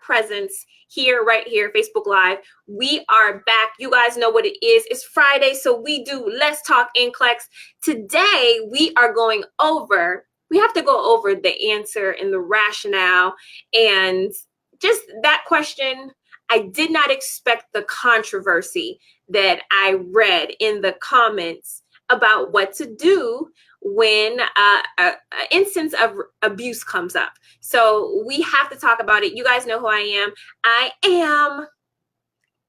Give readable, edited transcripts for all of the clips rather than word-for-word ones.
presence here, right here, Facebook Live. We are back. You guys know what it is. It's Friday, so we do Let's Talk NCLEX. Today, we have to go over the answer and the rationale and just that question. I did not expect the controversy that I read in the comments about what to do when an instance of abuse comes up. So we have to talk about it. You guys know who I am. I am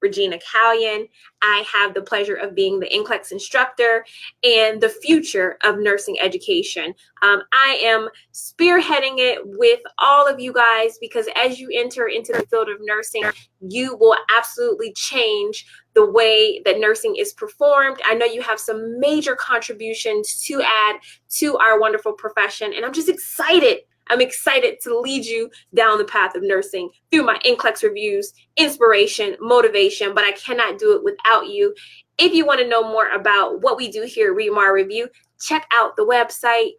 Regina MSN. I have the pleasure of being the NCLEX instructor and the future of nursing education. I am spearheading it with all of you guys because as you enter into the field of nursing, you will absolutely change the way that nursing is performed. I know you have some major contributions to add to our wonderful profession, and I'm just excited. I'm excited to lead you down the path of nursing through my NCLEX reviews, inspiration, motivation, but I cannot do it without you. If you want to know more about what we do here at Remar Review, check out the website,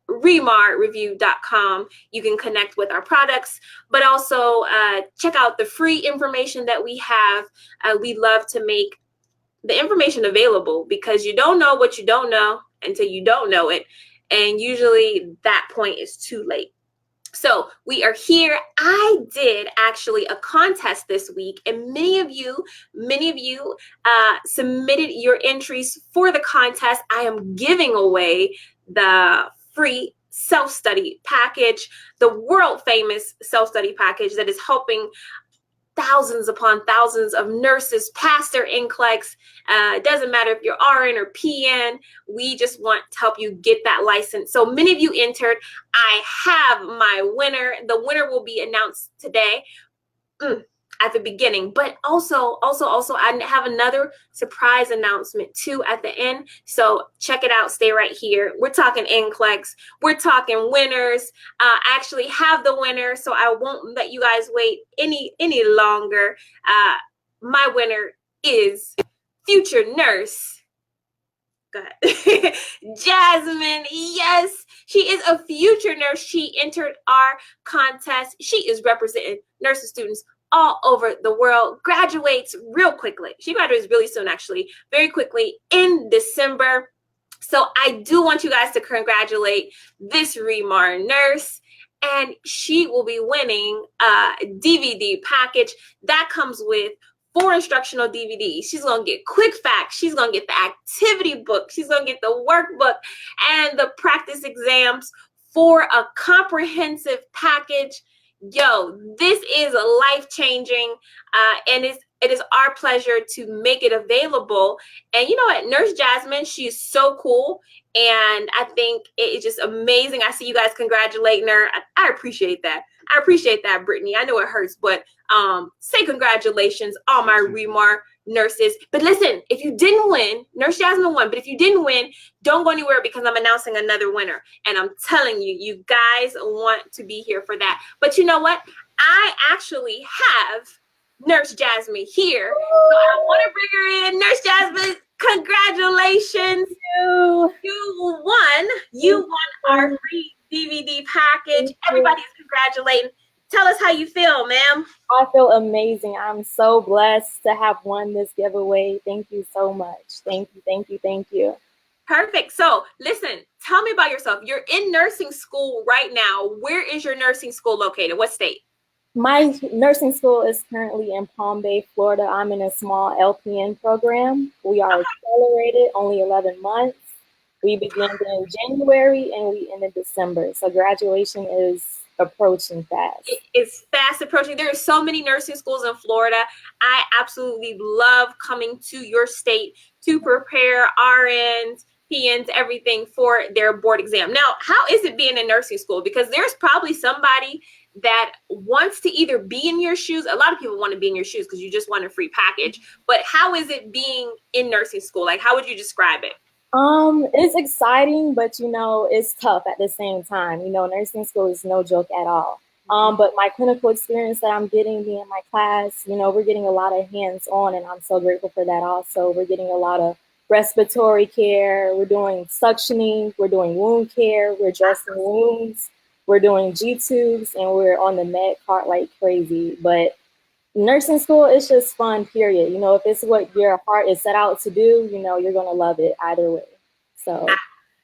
remarreview.com. You can connect with our products, but also check out the free information that we have. We love to make the information available because you don't know what you don't know until you don't know it. And usually that point is too late. So we are here. I did actually a contest this week, and many of you submitted your entries for the contest. I am giving away the free self-study package, the world famous self-study package that is helping thousands upon thousands of nurses pass their NCLEX. It doesn't matter if you're RN or PN. We just want to help you get that license. So many of you entered. I have my winner. The winner will be announced today at the beginning, but also I have another surprise announcement too at the end. So check it out. Stay right here. We're talking NCLEX. We're talking winners. I actually have the winner, so I won't let you guys wait any longer. My winner is future nurse. Go ahead. Jasmine, yes, she is a future nurse. She entered our contest. She is representing nursing students all over the world, graduates real quickly. She graduates really soon, actually, very quickly in December. So I do want you guys to congratulate this Remar nurse, and she will be winning a DVD package that comes with 4 instructional DVDs. She's going to get quick facts. She's going to get the activity book. She's going to get the workbook and the practice exams for a comprehensive package. Yo, this is life-changing, and it is our pleasure to make it available. And you know what? Nurse Jasmine, she's so cool, and I think it is just amazing. I see you guys congratulating her. I appreciate that. I appreciate that, Brittany. I know it hurts, but say congratulations, all my Remar nurses. But listen, if you didn't win, Nurse Jasmine won, but if you didn't win, don't go anywhere because I'm announcing another winner. And I'm telling you, you guys want to be here for that. But you know what? I actually have Nurse Jasmine here. So I want to bring her in. Nurse Jasmine, congratulations. You won. You won our free DVD package. Everybody's congratulating. Tell us how you feel, ma'am. I feel amazing. I'm so blessed to have won this giveaway. Thank you so much. Thank you, thank you, thank you. Perfect. So listen, tell me about yourself. You're in nursing school right now. Where is your nursing school located? What state? My nursing school is currently in Palm Bay, Florida. I'm in a small LPN program. We are accelerated, only 11 months. We began in January and we end in December. So graduation is approaching fast. It's fast approaching. There are so many nursing schools in Florida. I absolutely love coming to your state to prepare RNs, PNs, everything for their board exam. Now, how is it being in nursing school? Because there's probably somebody that wants to either be in your shoes. A lot of people want to be in your shoes because you just want a free package. But how is it being in nursing school? Like, how would you describe it? It's exciting, but you know, it's tough at the same time. You know, nursing school is no joke at all. But my clinical experience that I'm getting in my class, you know, we're getting a lot of hands-on, and I'm so grateful for that also. We're getting a lot of respiratory care. We're doing suctioning. We're doing wound care. We're dressing wounds. We're doing G-tubes and we're on the med cart like crazy. But nursing school is just fun, period. You know, if it's what your heart is set out to do, you know, you're going to love it either way. So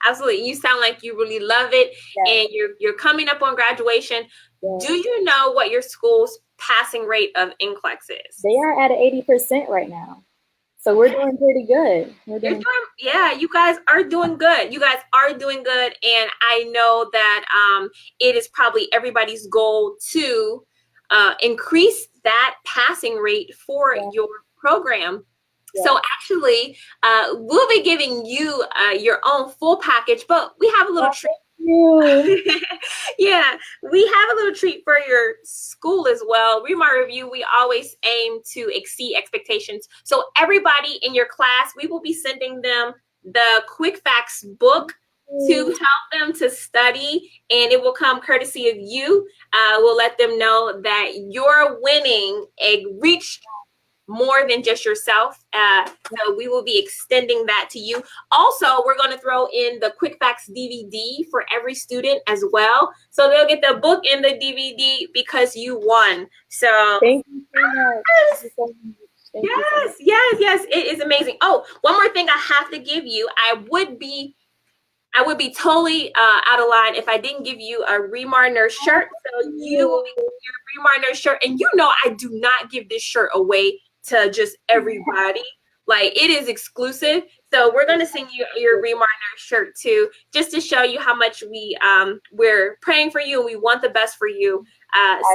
absolutely. You sound like you really love it, yeah. and you're coming up on graduation. Yeah. Do you know what your school's passing rate of NCLEX is? They are at 80% right now. So we're doing pretty good. Yeah, you guys are doing good. You guys are doing good. And I know that it is probably everybody's goal to increase that passing rate for your program. Yeah. So actually, we'll be giving you your own full package, but we have a little treat. Yeah, we have a little treat for your school as well. Remar Review, we always aim to exceed expectations. So everybody in your class, we will be sending them the Quick Facts book to help them to study, and it will come courtesy of you. We'll let them know that you're winning a reach more than just yourself. So we will be extending that to you. Also, we're going to throw in the Quick Facts DVD for every student as well. So they'll get the book and the DVD because you won. So thank you so much. Yes, it is amazing. Oh, one more thing I have to give you. I would be totally out of line if I didn't give you a Remar Nurse shirt. So you will be getting your Remar Nurse shirt. And you know I do not give this shirt away to just everybody. Like, it is exclusive. So we're going to send you your Remar Nurse shirt too, just to show you how much we're praying for you and we want the best for you.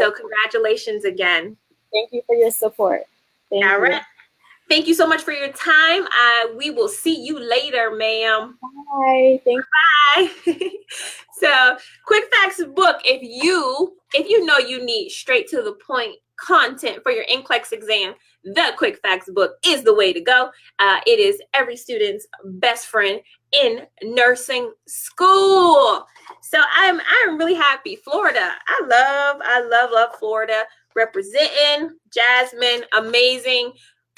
So congratulations again. Thank you for your support. Thank you. Right. Thank you so much for your time. We will see you later, ma'am. Bye. Bye. So, Quick Facts book. If you know you need straight to the point content for your NCLEX exam, the Quick Facts book is the way to go. It is every student's best friend in nursing school. So I'm really happy. Florida. I love Florida. Representing Jasmine, amazing.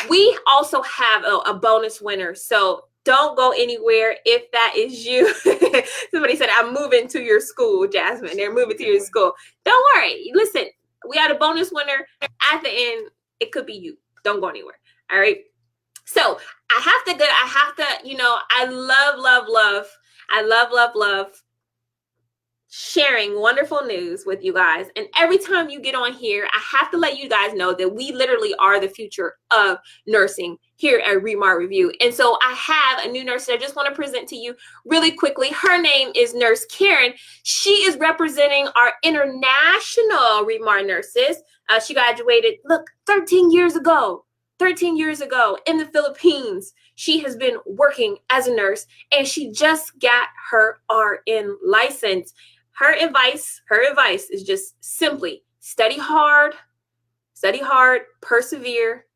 We also have a bonus winner. So don't go anywhere if that is you. Somebody said, I'm moving to your school, Jasmine. They're moving to your school. Don't worry. Listen, we had a bonus winner at the end. It could be you. Don't go anywhere. All right. So I have to, you know, I love sharing wonderful news with you guys. And every time you get on here, I have to let you guys know that we literally are the future of nursing here at Remar Review. And so I have a new nurse that I just want to present to you really quickly. Her name is Nurse Karen. She is representing our international Remar nurses. She graduated, 13 years ago in the Philippines. She has been working as a nurse and she just got her RN license. Her advice is just simply study hard, persevere,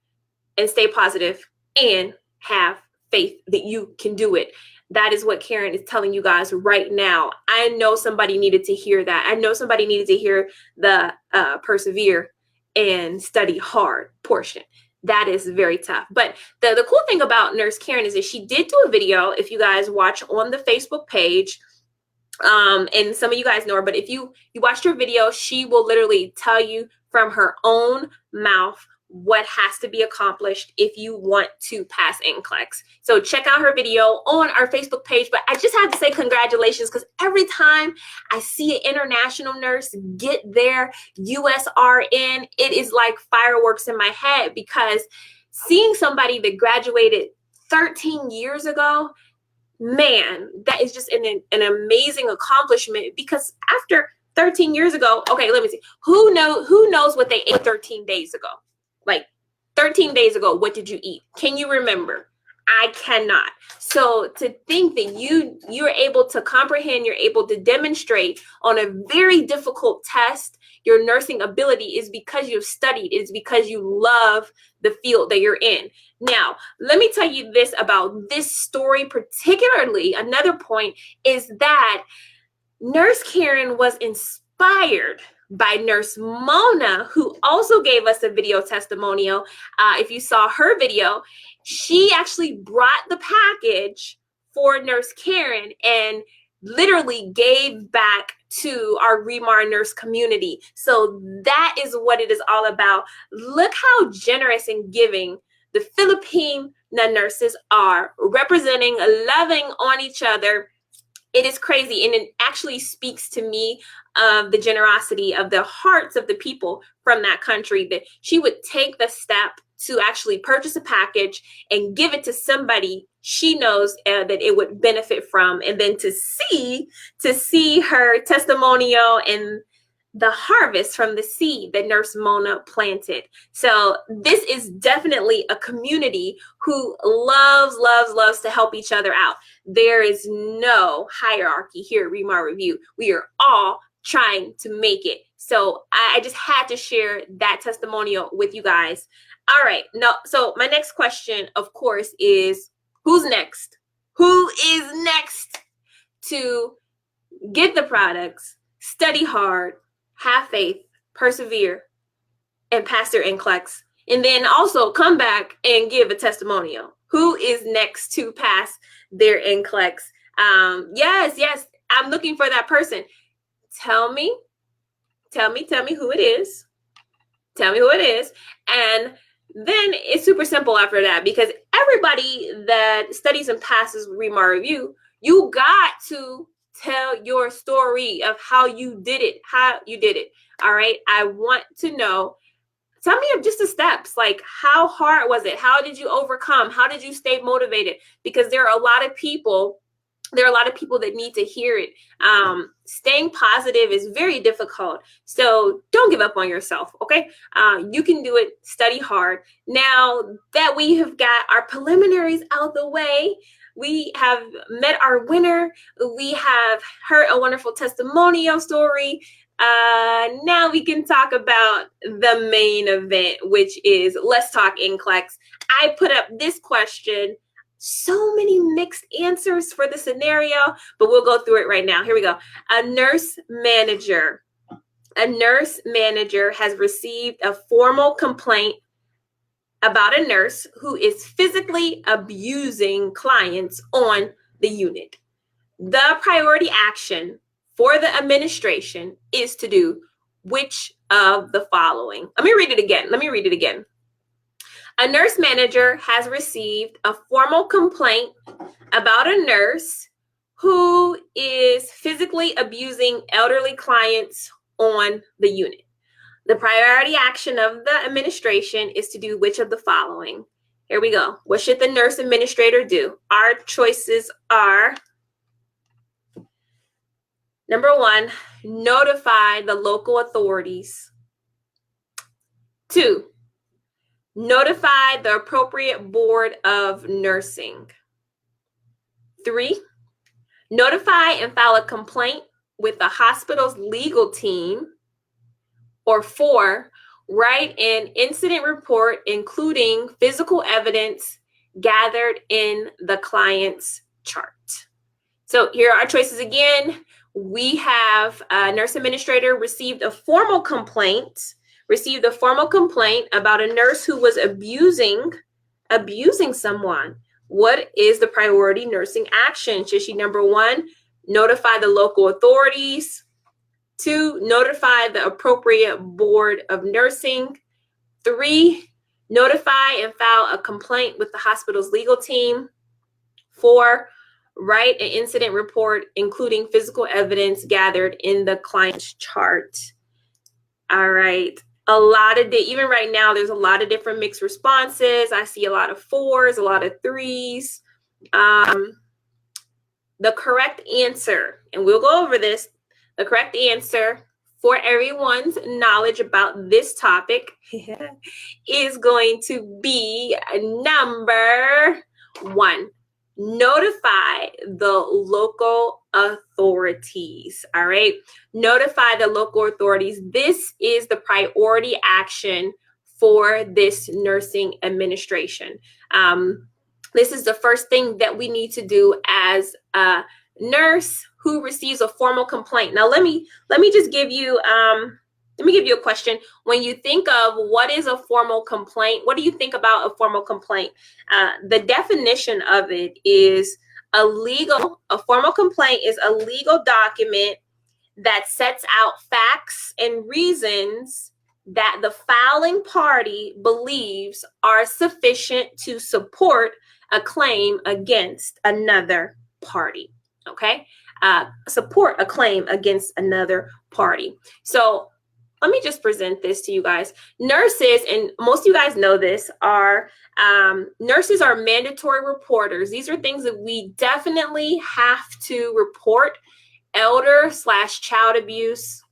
and stay positive, and have faith that you can do it. That is what Karen is telling you guys right now. I know somebody needed to hear that. I know somebody needed to hear the persevere and study hard portion. That is very tough. But the cool thing about Nurse Karen is that she did do a video, if you guys watch on the Facebook page, and some of you guys know her, but if you watched her video, she will literally tell you from her own mouth what has to be accomplished if you want to pass NCLEX. So check out her video on our Facebook page. But I just have to say congratulations, because every time I see an international nurse get their USRN, it is like fireworks in my head, because seeing somebody that graduated 13 years ago, man, that is just an amazing accomplishment. Because after 13 years ago, okay, let me see. Who knows what they ate 13 days ago? Like 13 days ago, what did you eat? Can you remember? I cannot. So to think that you're able to comprehend, you're able to demonstrate on a very difficult test your nursing ability is because you've studied. It's because you love the field that you're in. Now, let me tell you this about this story particularly. Another point is that Nurse Karen was inspired by Nurse Mona, who also gave us a video testimonial. If you saw her video, she actually brought the package for Nurse Karen, and literally gave back to our REMAR nurse community. So that is what it is all about. Look how generous and giving the Filipino nurses are, representing, loving on each other. It is crazy, and it actually speaks to me of the generosity of the hearts of the people from that country, that she would take the step to actually purchase a package and give it to somebody she knows that it would benefit from, and then to see her testimonial and the harvest from the seed that Nurse Mona planted. So this is definitely a community who loves to help each other out. There is no hierarchy here at REMAR Review. We are all trying to make it. So I just had to share that testimonial with you guys. All right. So my next question, of course, is who's next? Who is next to get the products, study hard, have faith, persevere, and pass their NCLEX, and then also come back and give a testimonial? Who is next to pass their NCLEX? Yes, I'm looking for that person. Tell me who it is. Tell me who it is. And then it's super simple after that, because everybody that studies and passes REMAR Review, you got to tell your story of how you did it. All right. I want to know. Tell me of just the steps. Like, how hard was it? How did you overcome? How did you stay motivated? Because there are a lot of people that need to hear it. Staying positive is very difficult. So don't give up on yourself, okay? You can do it. Study hard. Now that we have got our preliminaries out the way, we have met our winner. We have heard a wonderful testimonial story. Now we can talk about the main event, which is Let's Talk NCLEX. I put up this question. So many mixed answers for the scenario, but we'll go through it right now. Here we go. A nurse manager has received a formal complaint about a nurse who is physically abusing clients on the unit. The priority action for the administration is to do which of the following? Let me read it again. A nurse manager has received a formal complaint about a nurse who is physically abusing elderly clients on the unit. The priority action of the administration is to do which of the following? Here we go. What should the nurse administrator do? Our choices are: number 1, notify the local authorities. 2, notify the appropriate board of nursing. 3, notify and file a complaint with the hospital's legal team. Or 4, write an incident report including physical evidence gathered in the client's chart. So here are our choices again. We have a nurse administrator received a formal complaint about a nurse who was abusing someone. What is the priority nursing action? Should she, number 1, notify the local authorities? 2, notify the appropriate board of nursing? 3, notify and file a complaint with the hospital's legal team? 4, write an incident report including physical evidence gathered in the client's chart. All right. Even right now, there's a lot of different mixed responses. I see a lot of 4s, a lot of 3s. The correct answer, and we'll go over this, the correct answer for everyone's knowledge about this topic is going to be number 1. Notify the local authorities. All right. Notify the local authorities. This is the priority action for this nursing administration. This is the first thing that we need to do as a nurse who receives a formal complaint. Now, let me just give you a question. When you think of what is a formal complaint, what do you think about a formal complaint? The definition of it is A formal complaint is a legal document that sets out facts and reasons that the filing party believes are sufficient to support a claim against another party. Okay? Support a claim against another party. So let me just present this to you guys. Nurses, and most of you guys know this, are nurses are mandatory reporters. These are things that we definitely have to report: elder/child abuse.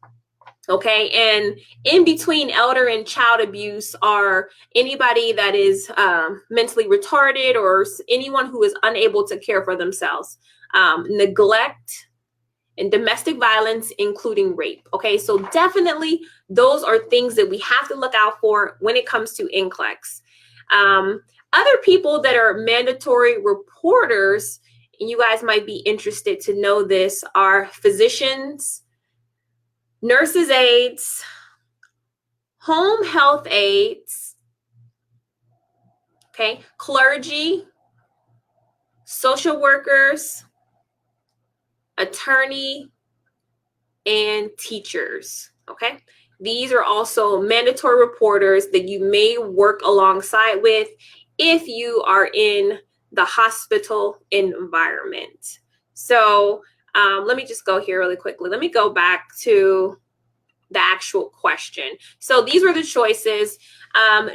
Okay, and in between elder and child abuse are anybody that is mentally retarded or anyone who is unable to care for themselves, neglect, and domestic violence, including rape. Okay, so definitely those are things that we have to look out for when it comes to NCLEX. Other people that are mandatory reporters, and you guys might be interested to know this, are physicians, nurses' aides, home health aides, okay, clergy, social workers, attorney, and teachers. Okay, these are also mandatory reporters that you may work alongside with if you are in the hospital environment. So let me just go here really quickly. Let me go back to the actual question. So these were the choices.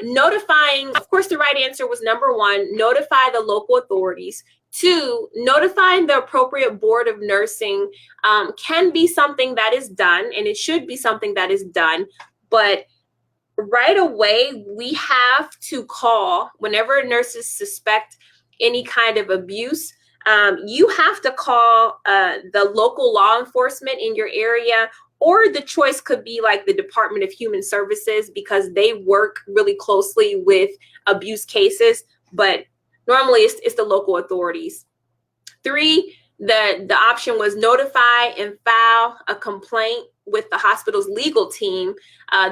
Notifying, of course, the right answer was number 1, notify the local authorities. 2, notifying the appropriate board of nursing can be something that is done, and it should be something that is done. But right away, we have to call whenever nurses suspect any kind of abuse. You have to call the local law enforcement in your area, or the choice could be like the Department of Human Services, because they work really closely with abuse cases. But normally it's the local authorities. 3, the option was notify and file a complaint with the hospital's legal team.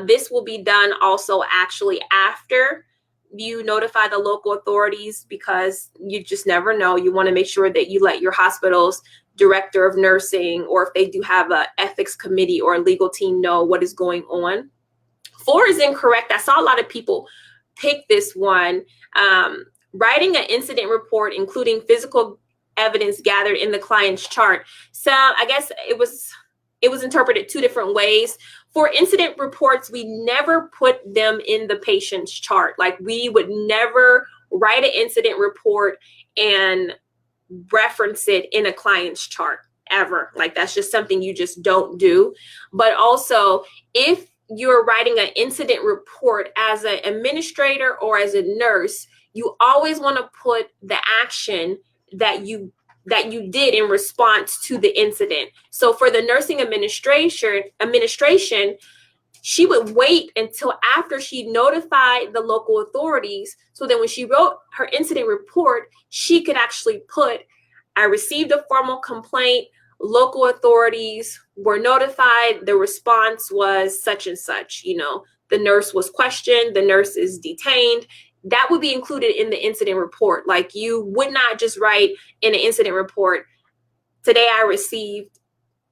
This will be done also actually after you notify the local authorities, because you just never know. You want to make sure that you let your hospital's director of nursing, or if they do have an ethics committee or a legal team, know what is going on. 4 is incorrect. I saw a lot of people pick this one. Writing an incident report, including physical evidence gathered in the client's chart. So I guess it was interpreted 2 different ways. For incident reports, we never put them in the patient's chart. Like, we would never write an incident report and reference it in a client's chart ever. Like, that's just something you just don't do. But also, if you're writing an incident report as an administrator or as a nurse, you always want to put the action that you did in response to the incident. So for the nursing administration, she would wait until after she notified the local authorities. So then when she wrote her incident report, she could actually put, I received a formal complaint, local authorities were notified, the response was such and such, the nurse was questioned, the nurse is detained. That would be included in the incident report. Like, you would not just write in an incident report, today I received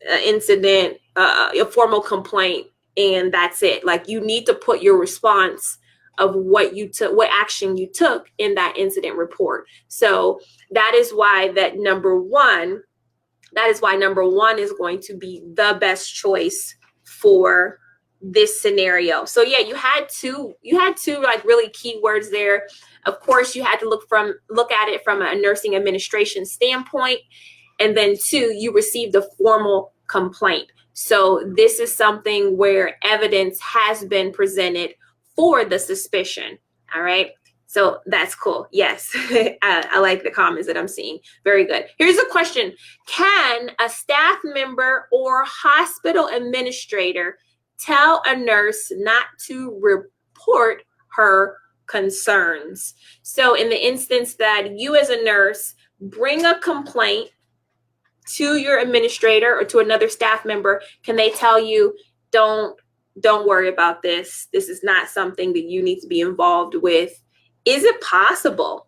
an incident, a formal complaint, and that's it. Like, you need to put your response of what you took, what action you took in that incident report. So that is why number one is going to be the best choice for this scenario. So yeah, you had two like really key words there. Of course, you had to look at it from a nursing administration standpoint. And then 2, you received a formal complaint. So this is something where evidence has been presented for the suspicion. All right. So that's cool. Yes. I like the comments that I'm seeing. Very good. Here's a question. Can a staff member or hospital administrator tell a nurse not to report her concerns? So in the instance that you as a nurse bring a complaint to your administrator or to another staff member, can they tell you, don't worry about this. This is not something that you need to be involved with? Is it possible?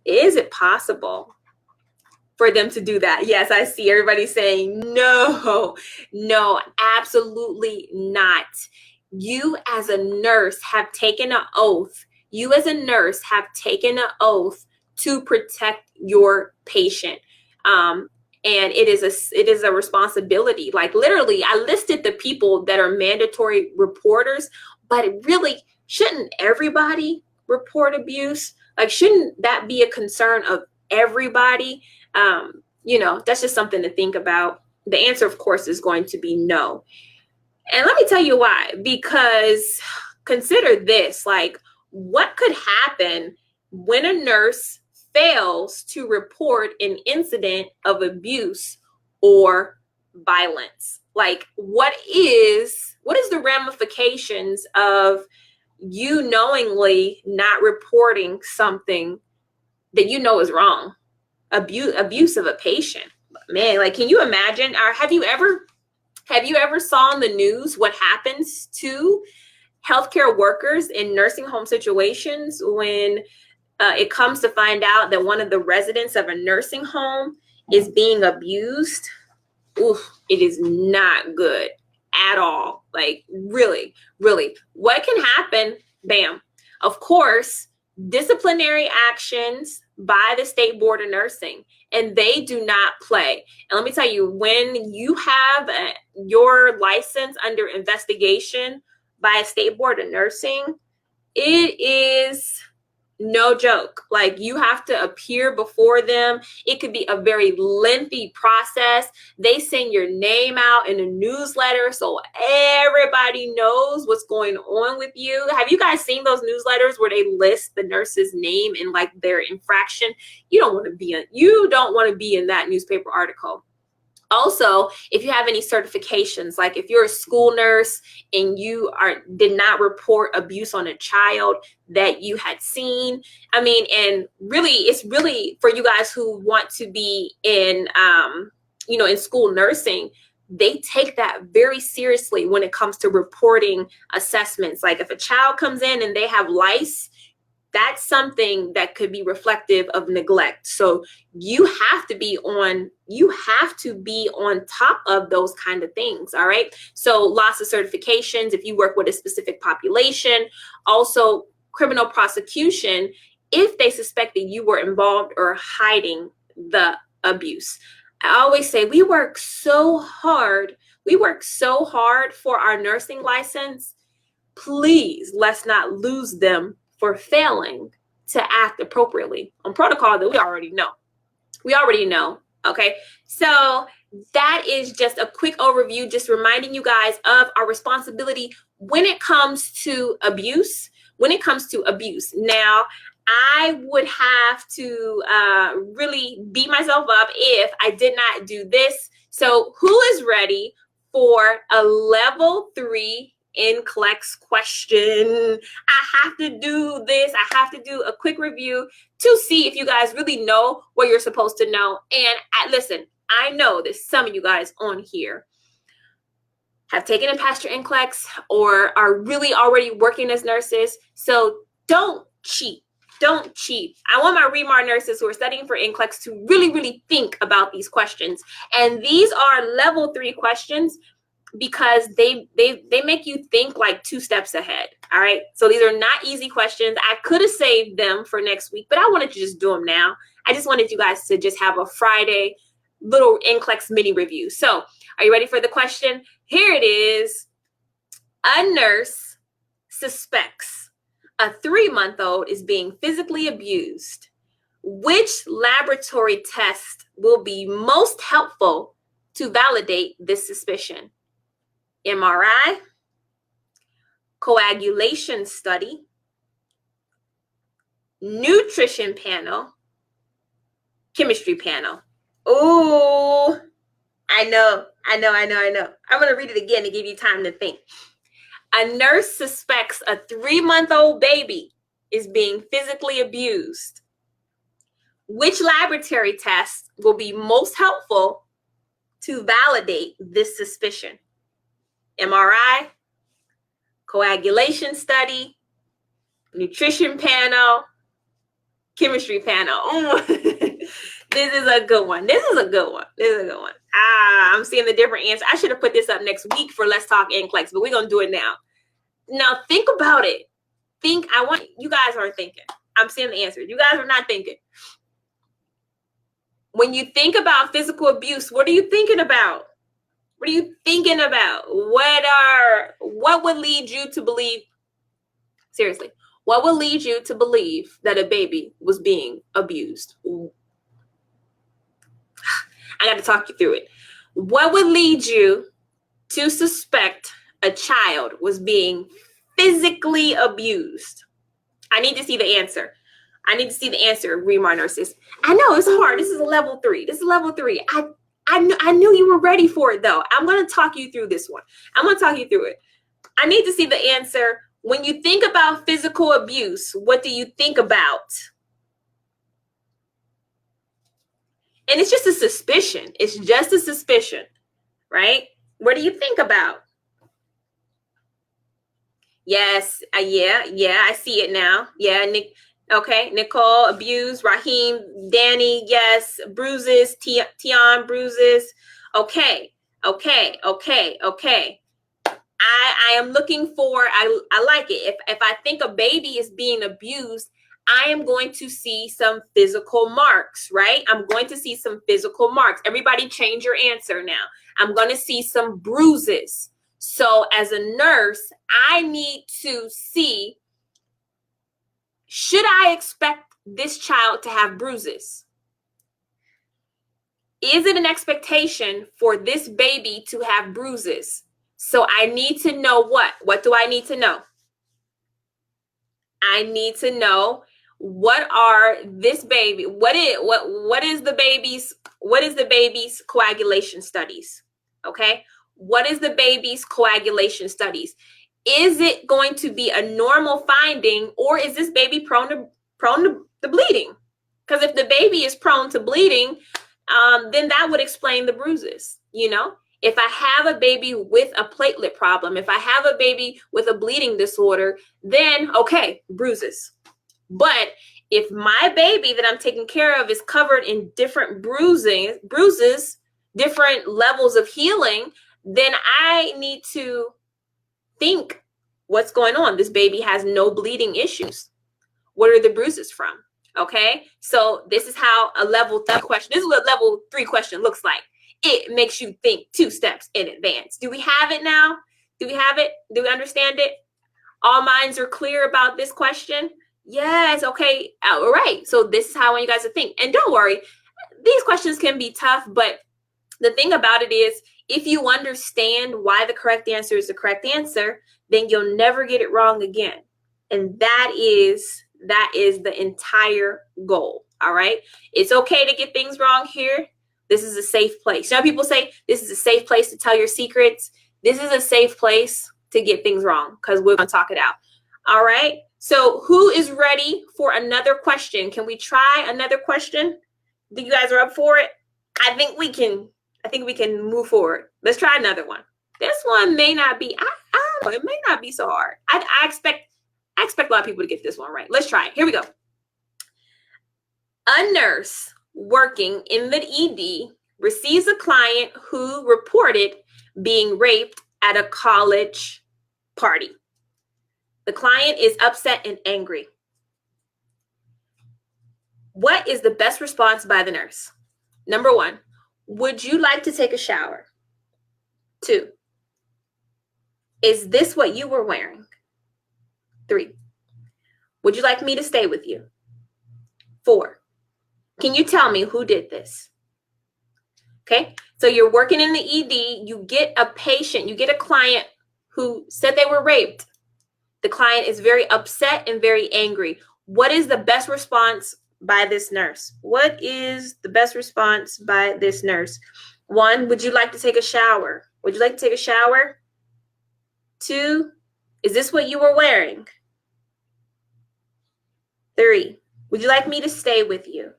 for them to do that. Yes, I see everybody saying no, absolutely not. You as a nurse have taken an oath. You as a nurse have taken an oath to protect your patient. And it is a responsibility. Like literally, I listed the people that are mandatory reporters, but really, shouldn't everybody report abuse? Like, shouldn't that be a concern of everybody? That's just something to think about. The answer, of course, is going to be no. And let me tell you why. Because consider this, like, what could happen when a nurse fails to report an incident of abuse or violence? Like, what is the ramifications of you knowingly not reporting something that you know is wrong? Abuse of a patient. Man, like, can you imagine? Or have you ever saw in the news what happens to healthcare workers in nursing home situations when it comes to find out that one of the residents of a nursing home is being abused? Oof, it is not good at all. Like, really, really. What can happen? Bam. Of course, disciplinary actions by the State Board of Nursing, and they do not play. And let me tell you, when you have your license under investigation by a State Board of Nursing, it is no joke. Like, you have to appear before them. It could be a very lengthy process. They send your name out in a newsletter so everybody knows what's going on with you. Have you guys seen those newsletters where they list the nurse's name and like their infraction? You don't want to be in that newspaper article. Also, if you have any certifications, like if you're a school nurse and you did not report abuse on a child that you had seen, and really, it's really for you guys who want to be in school nursing, they take that very seriously when it comes to reporting assessments. Like if a child comes in and they have lice, that's something that could be reflective of neglect. So you have to be on top of those kind of things. All right. So loss of certifications, if you work with a specific population, also criminal prosecution, if they suspect that you were involved or hiding the abuse. I always say we work so hard for our nursing license. Please, let's not lose them for failing to act appropriately on protocol that we already know. Okay. So that is just a quick overview, just reminding you guys of our responsibility when it comes to abuse. Now, I would have to really beat myself up if I did not do this. So who is ready for a level 3 NCLEX question? I have to do this. I have to do a quick review to see if you guys really know what you're supposed to know. And listen, I know that some of you guys on here have taken and passed your NCLEX or are really already working as nurses. So don't cheat. I want my REMAR nurses who are studying for NCLEX to really, really think about these questions. And these are level 3 questions, because they make you think like 2 steps ahead. All right. So these are not easy questions. I could have saved them for next week, but I wanted to just do them now. I just wanted you guys to just have a Friday little NCLEX mini review. So are you ready for the question? Here it is. A nurse suspects a 3-month-old is being physically abused. Which laboratory test will be most helpful to validate this suspicion? MRI, coagulation study, nutrition panel, chemistry panel. Oh, I know. I'm going to read it again to give you time to think. A nurse suspects a 3-month-old baby is being physically abused. Which laboratory test will be most helpful to validate this suspicion? MRI, coagulation study, nutrition panel, chemistry panel. This is a good one. This is a good one. This is a good one. I'm seeing the different answers. I should have put this up next week for Let's Talk NCLEX, but we're going to do it now. Now, think about it. You guys aren't thinking. I'm seeing the answers. You guys are not thinking. When you think about physical abuse, what are you thinking about? What are you thinking about? What would lead you to believe, seriously, what would lead you to believe that a baby was being abused? I got to talk you through it. What would lead you to suspect a child was being physically abused? I need to see the answer. I need to see the answer, REMAR nurses. I know it's hard. This is a level 3. This is level 3. I knew you were ready for it, though. I'm going to talk you through this one. I'm going to talk you through it. I need to see the answer. When you think about physical abuse, what do you think about? And it's just a suspicion. It's just a suspicion, right? What do you think about? Yes, yeah, I see it now. Yeah, Nick. Okay, Nicole, abuse, Raheem, Danny, yes, bruises, Tion, bruises. Okay. I am looking for, I like it. If I think a baby is being abused, I am going to see some physical marks, right? I'm going to see some physical marks. Everybody change your answer now. I'm going to see some bruises. So as a nurse, I need to see, should I expect this child to have bruises? Is it an expectation for this baby to have bruises? So I need to know what? What do I need to know? I need to know what is the baby's coagulation studies? Okay? What is the baby's coagulation studies? Is it going to be a normal finding, or is this baby prone to bleeding? Because if the baby is prone to bleeding, then that would explain the bruises. You know, if I have a baby with a platelet problem, if I have a baby with a bleeding disorder, then okay, bruises. But if my baby that I'm taking care of is covered in different bruises, different levels of healing, then I need to think, what's going on? This baby has no bleeding issues. What are the bruises from? Okay, so this is how a level 3 question, this is what a level 3 question looks like. It makes you think 2 steps in advance. Do we have it now? Do we have it? Do we understand it? All minds are clear about this question? Yes, okay, all right. So this is how I want you guys to think. And don't worry, these questions can be tough, but the thing about it is, if you understand why the correct answer is the correct answer, then you'll never get it wrong again. And that is the entire goal. All right. It's okay to get things wrong here. This is a safe place. Some people say this is a safe place to tell your secrets. This is a safe place to get things wrong, because we're going to talk it out. All right. So who is ready for another question? Can we try another question? Think you guys are up for it? I think we can move forward. Let's try another one. This one may not be, I don't know, it may not be so hard. I expect a lot of people to get this one right. Let's try it. Here we go. A nurse working in the ED receives a client who reported being raped at a college party. The client is upset and angry. What is the best response by the nurse? Number 1, would you like to take a shower? 2, is this what you were wearing? 3, would you like me to stay with you? 4, can you tell me who did this? Okay, so you're working in the ED, you get a patient, you get a client who said they were raped. The client is very upset and very angry. What is the best response by this nurse? What is the best response by this nurse? 1, would you like to take a shower? Would you like to take a shower? 2, is this what you were wearing? 3, would you like me to stay with you?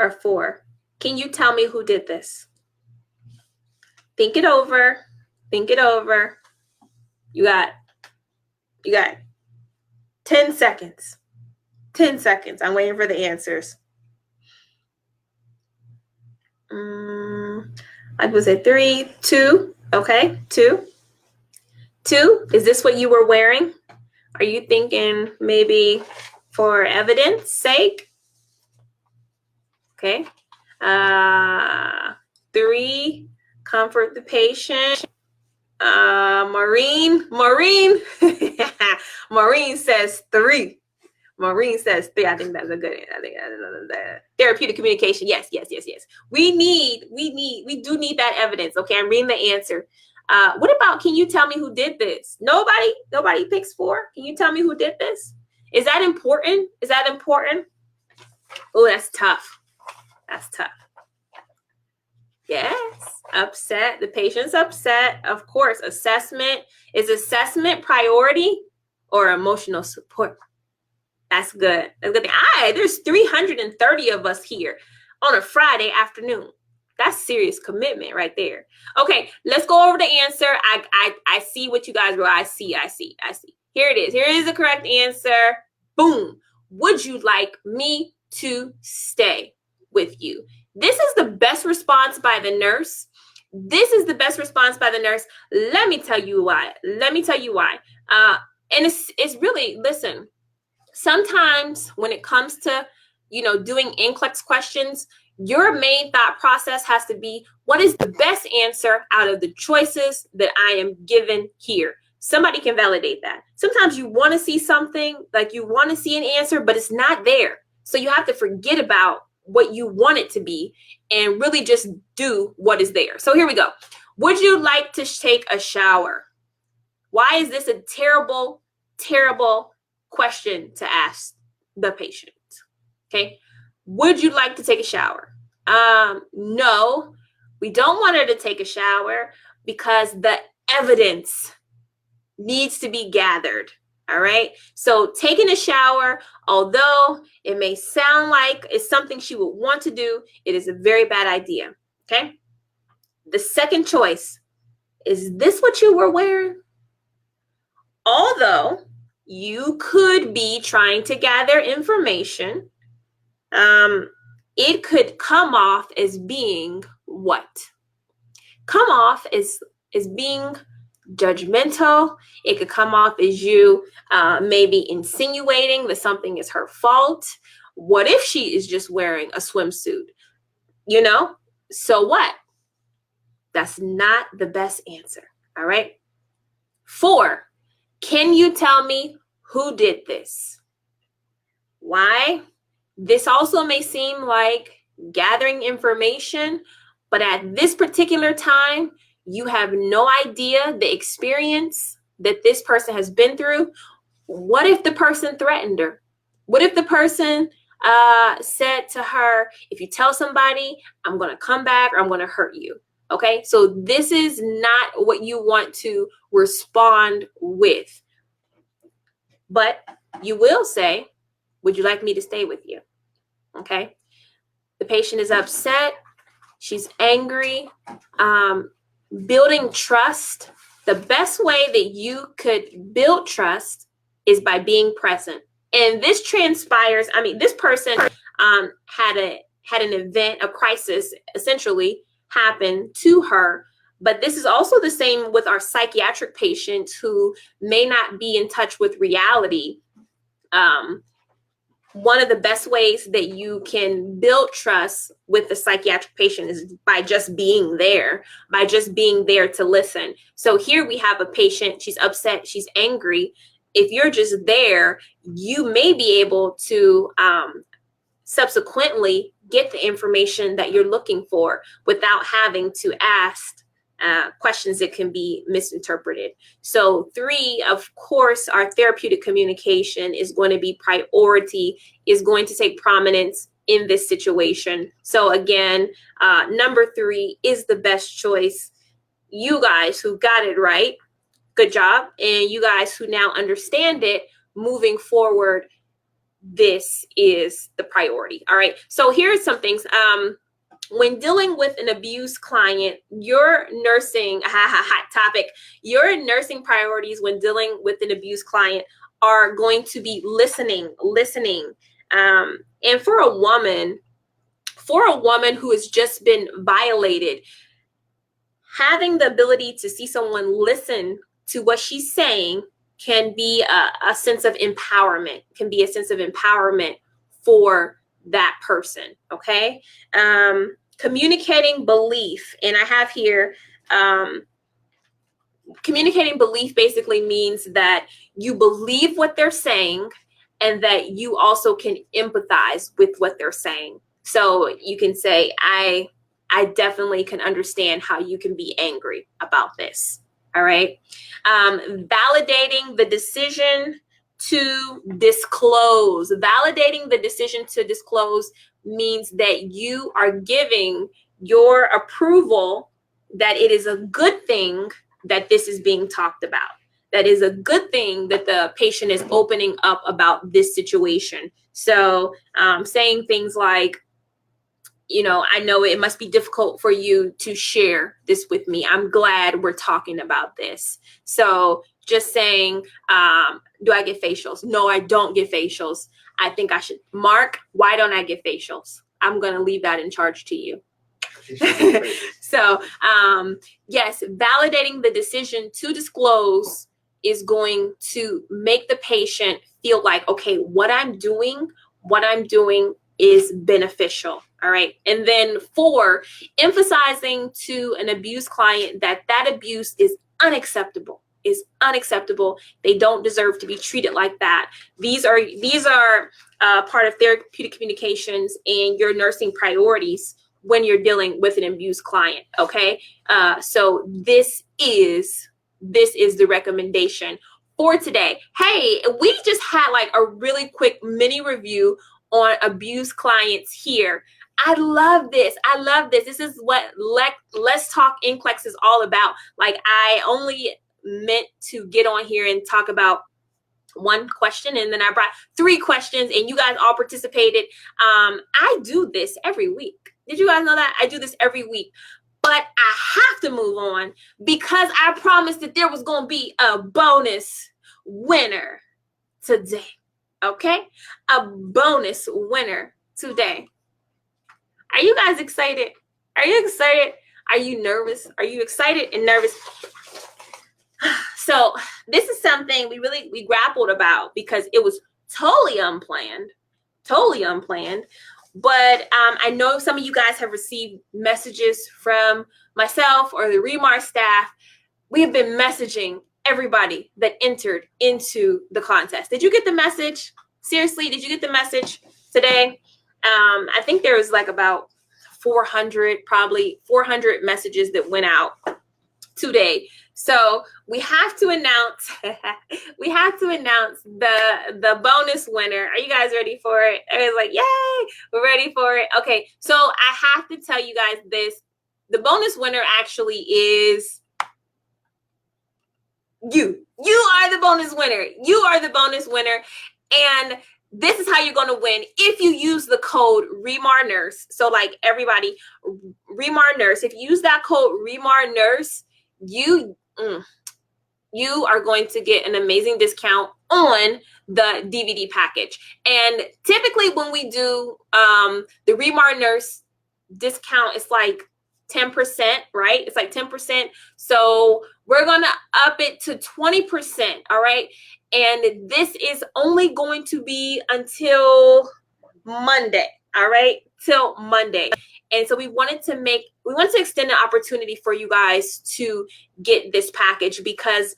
Or 4, can you tell me who did this? Think it over. Think it over. You got 10 seconds. 10 seconds. I'm waiting for the answers. I was at 3, 2. Okay, 2. 2, is this what you were wearing? Are you thinking maybe for evidence sake? Okay. 3, comfort the patient. Maureen Maureen says 3. Maureen says 3. I think that's a good. I think that's therapeutic communication. Yes. We do need that evidence. Okay, I'm reading the answer. What about, can you tell me who did this? Nobody picks 4. Can you tell me who did this? Is that important? Oh, that's tough. Yes, upset. The patient's upset. Of course, assessment. Is assessment priority or emotional support? That's good. That's good. There's 330 of us here on a Friday afternoon. That's serious commitment right there. Okay, let's go over the answer. I see what you guys wrote. I see. Here it is. Here is the correct answer. Boom. Would you like me to stay with you? This is the best response by the nurse. Let me tell you why. And it's really, listen, sometimes when it comes to, doing NCLEX questions, your main thought process has to be, what is the best answer out of the choices that I am given here? Somebody can validate that. Sometimes you want to see something, like you want to see an answer, but it's not there. So you have to forget about what you want it to be and really just do what is there. So here we go. Would you like to take a shower? Why is this a terrible, terrible question to ask the patient? Okay. Would you like to take a shower? No, we don't want her to take a shower because the evidence needs to be gathered. All right. So taking a shower, although it may sound like it's something she would want to do, it is a very bad idea. Okay. The second choice, is this what you were wearing? Although you could be trying to gather information, it could come off as being what? Come off as being judgmental. It could come off as you maybe insinuating that something is her fault. What if she is just wearing a swimsuit? So what? That's not the best answer. All right. 4, can you tell me who did this? Why? This also may seem like gathering information, but at this particular time, you have no idea the experience that this person has been through. What if the person threatened her? What if the person said to her, if you tell somebody, I'm going to come back or I'm going to hurt you? Okay, so this is not what you want to respond with. But you will say, would you like me to stay with you? Okay, the patient is upset. She's angry. Building trust, the best way that you could build trust is by being present. And this transpires, this person had an event, a crisis essentially happen to her. But this is also the same with our psychiatric patients who may not be in touch with reality. One of the best ways that you can build trust with the psychiatric patient is by just being there, to listen. So here we have a patient, she's upset, she's angry. If you're just there, you may be able to subsequently get the information that you're looking for without having to ask questions that can be misinterpreted. So 3, of course, our therapeutic communication is going to be priority, is going to take prominence in this situation. So again, number 3 is the best choice. You guys who got it right, good job. And you guys who now understand it, moving forward, this is the priority. All right. So here are some things. When dealing with an abused client, your nursing, hot topic, your nursing priorities when dealing with an abused client are going to be listening. And for a woman who has just been violated, having the ability to see someone listen to what she's saying can be a sense of empowerment, can be a sense of empowerment for that person, okay? Communicating belief, and I have here, communicating belief basically means that you believe what they're saying and that you also can empathize with what they're saying. So you can say, I definitely can understand how you can be angry about this. All right. Validating the decision to disclose. Validating the decision to disclose means that you are giving your approval that it is a good thing that this is being talked about. That is a good thing that the patient is opening up about this situation. So saying things like, you know, I know it must be difficult for you to share this with me. I'm glad we're talking about this. So just saying, do I get facials? No, I don't get facials. I think I should. Mark, why don't I get facials? I'm going to leave that in charge to you. So, yes, validating the decision to disclose is going to make the patient feel like, okay, what I'm doing is beneficial. All right. And then 4, emphasizing to an abused client that abuse is unacceptable. They don't deserve to be treated like that. These are part of therapeutic communications and your nursing priorities when you're dealing with an abused client. Okay. So this is the recommendation for today. Hey, we just had like a really quick mini review on abused clients here. I love this. This is what Let's Talk NCLEX is all about. Like, I only meant to get on here and talk about one question, and then I brought 3 questions, and you guys all participated. I do this every week. Did you guys know that? I do this every week. But I have to move on because I promised that there was going to be a bonus winner today. Okay? A bonus winner today. Are you guys excited? Are you excited? Are you nervous? Are you excited and nervous? So this is something we grappled about because it was totally unplanned. But I know some of you guys have received messages from myself or the REMARNURSE staff. We have been messaging everybody that entered into the contest. Did you get the message? Seriously, did you get the message today? I think there was like about 400 messages that went out today. So we have to announce the bonus winner. Are you guys ready for it? Everyone's like, yay, we're ready for it. Okay, so I have to tell you guys this. The bonus winner actually is you. You are the bonus winner. You are the bonus winner. And this is how you're going to win if you use the code REMARNURSE. So like everybody, REMARNURSE. If you use that code REMARNURSE, you are going to get an amazing discount on the DVD package. And typically when we do the REMARNURSE discount, it's like 10%, right? It's like 10%. So we're going to up it to 20%. All right. And this is only going to be until Monday. All right. Till Monday. And so we wanted to extend the opportunity for you guys to get this package because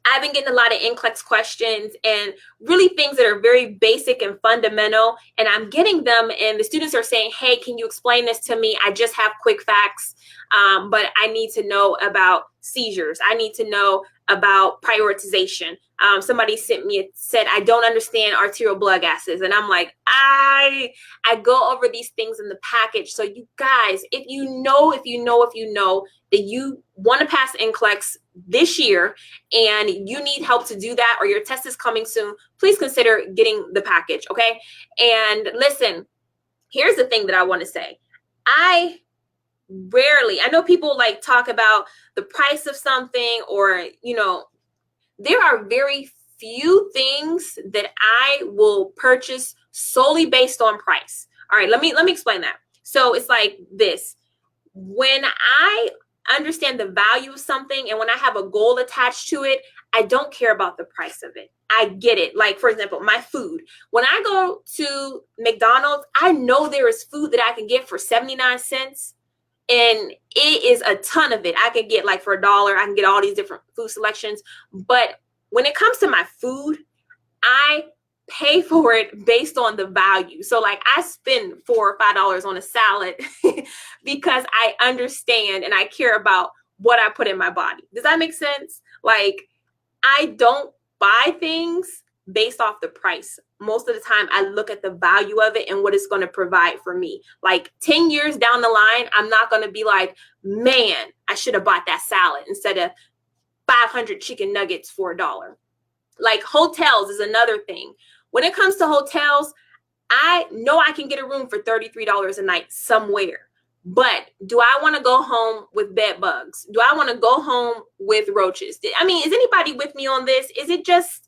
I've been getting a lot of NCLEX questions and really things that are very basic and fundamental. And I'm getting them and the students are saying, hey, can you explain this to me? I just have quick facts, but I need to know about seizures. I need to know about prioritization. Somebody said, I don't understand arterial blood gases. And I'm like, I go over these things in the package. So you guys, if you know that you want to pass NCLEX this year and you need help to do that or your test is coming soon, please consider getting the package. Okay. And listen, here's the thing that I want to say. I know people like talk about the price of something or, there are very few things that I will purchase solely based on price. All right, let me explain that. So it's like this. When I understand the value of something, and when I have a goal attached to it, I don't care about the price of it. I get it. Like, for example, my food. When I go to McDonald's, I know there is food that I can get for 79 cents. And it is a ton of it. I can get like for $1, I can get all these different food selections. But when it comes to my food, I pay for it based on the value. So like I spend $4 or $5 on a salad because I understand and I care about what I put in my body. Does that make sense? Like, I don't buy things based off the price. Most of the time I look at the value of it and what it's going to provide for me. Like 10 years down the line, I'm not going to be like, man, I should have bought that salad instead of 500 chicken nuggets for $1. Like hotels is another thing. When it comes to hotels, I know I can get a room for $33 a night somewhere. But do I want to go home with bed bugs? Do I want to go home with roaches? I mean, is anybody with me on this? Is it just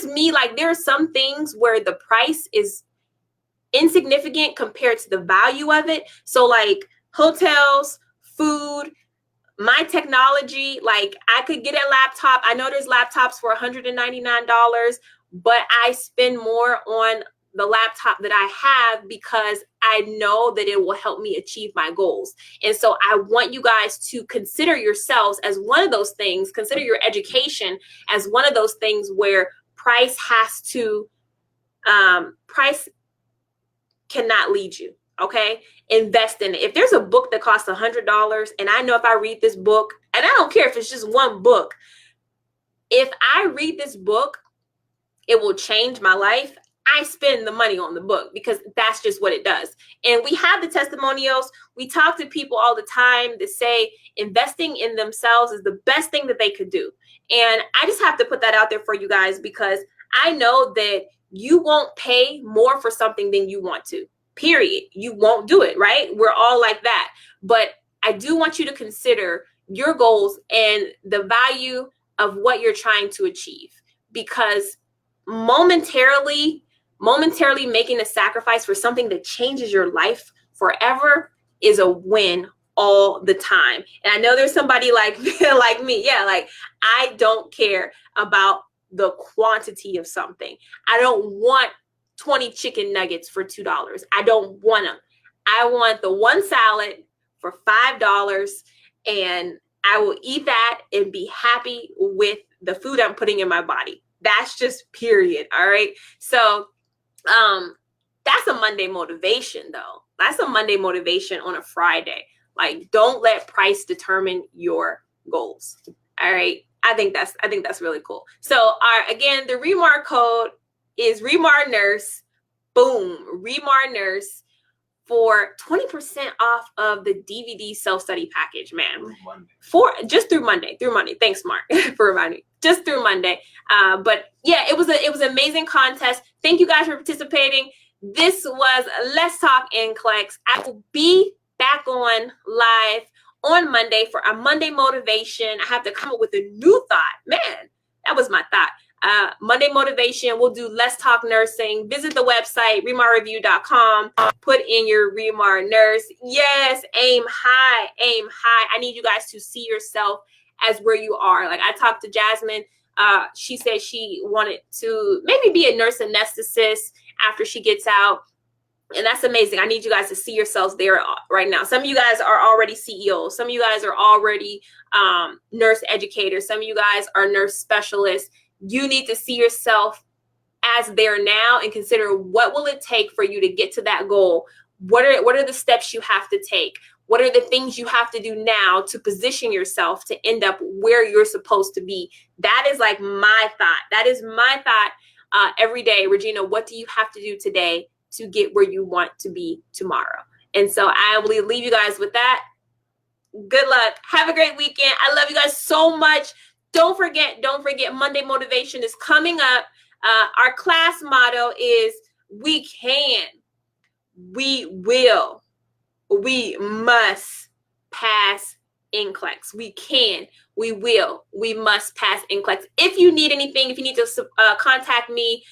me? Like, there are some things where the price is insignificant compared to the value of it. So like hotels, food, my technology, like I could get a laptop. I know there's laptops for $199, but I spend more on the laptop that I have because I know that it will help me achieve my goals. And so I want you guys to consider yourselves as one of those things, consider your education as one of those things where price cannot lead you. Okay. Invest in it. If there's a book that costs $100 and I know if I read this book, and I don't care if it's just one book, if I read this book, it will change my life. I spend the money on the book because that's just what it does. And we have the testimonials. We talk to people all the time that say investing in themselves is the best thing that they could do. And I just have to put that out there for you guys because I know that you won't pay more for something than you want to, period. You won't do it, right? We're all like that. But I do want you to consider your goals and the value of what you're trying to achieve, because momentarily making a sacrifice for something that changes your life forever is a win all the time. And I know there's somebody like like me. Yeah, like I don't care about the quantity of something. I don't want 20 chicken nuggets for $2. I don't want them. I want the one salad for $5, and I will eat that and be happy with the food I'm putting in my body. That's just period. All right. So that's a Monday motivation though. That's a Monday motivation on a Friday. Like, don't let price determine your goals. All right. I think that's really cool. So again, the REMAR code is REMARNURSE. Boom. REMARNURSE for 20% off of the DVD self-study package, man. Just through Monday. Thanks, Mark, for reminding me. Just through Monday. But yeah, it was an amazing contest. Thank you guys for participating. This was Let's Talk NCLEX. I will be back on live on Monday for our Monday motivation. I have to come up with a new thought. Man, that was my thought. Monday motivation, we'll do Let's Talk Nursing. Visit the website, remarreview.com. Put in your REMAR nurse. Yes, aim high, aim high. I need you guys to see yourself as where you are. Like I talked to Jasmine. She said she wanted to maybe be a nurse anesthetist after she gets out. And that's amazing. I need you guys to see yourselves there right now. Some of you guys are already CEOs. Some of you guys are already nurse educators. Some of you guys are nurse specialists. You need to see yourself as there now and consider what will it take for you to get to that goal. What are the steps you have to take? What are the things you have to do now to position yourself to end up where you're supposed to be? That is like my thought. That is my thought every day. Regina, what do you have to do today to get where you want to be tomorrow? And so I will leave you guys with that. Good luck. Have a great weekend. I love you guys so much. Don't forget, Monday motivation is coming up. Our class motto is we can, we will, we must pass NCLEX. We can, we will, we must pass NCLEX. If you need anything, if you need to contact me,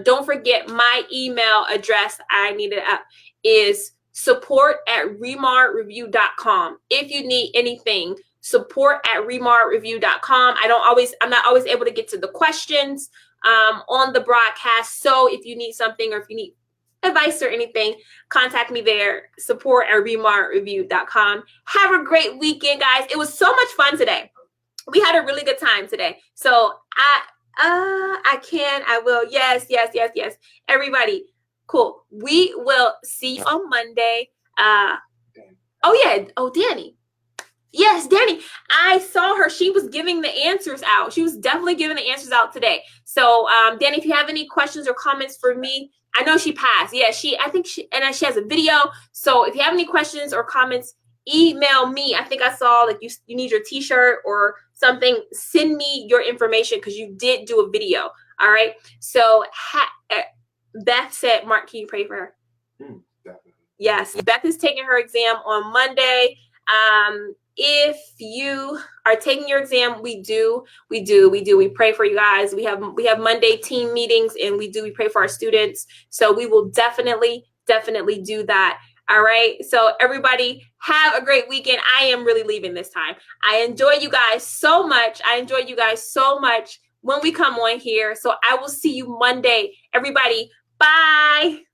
don't forget my email address. I need it up is support@remarreview.com. If you need anything, support@remarreview.com. I'm not always able to get to the questions on the broadcast. So if you need something or if you need advice or anything, contact me there, support@remarreview.com. Have a great weekend, guys. It was so much fun today. We had a really good time today. So I will. Yes. Everybody, cool. We will see you on Monday. Danny. Yes, Danny. I saw her. She was giving the answers out. She was definitely giving the answers out today. So, Danny, if you have any questions or comments for me, I know she passed. Yeah, she has a video. So if you have any questions or comments, email me. I think I saw like you need your t-shirt or something. Send me your information because you did do a video. All right. So Beth said, Mark, can you pray for her? Definitely. Yes. Beth is taking her exam on Monday. If you are taking your exam, we pray for you guys. We have Monday team meetings and we pray for our students. So we will definitely do that. All right. So everybody have a great weekend. I am really leaving this time. I enjoy you guys so much. When we come on here. So I will see you Monday. Everybody, bye.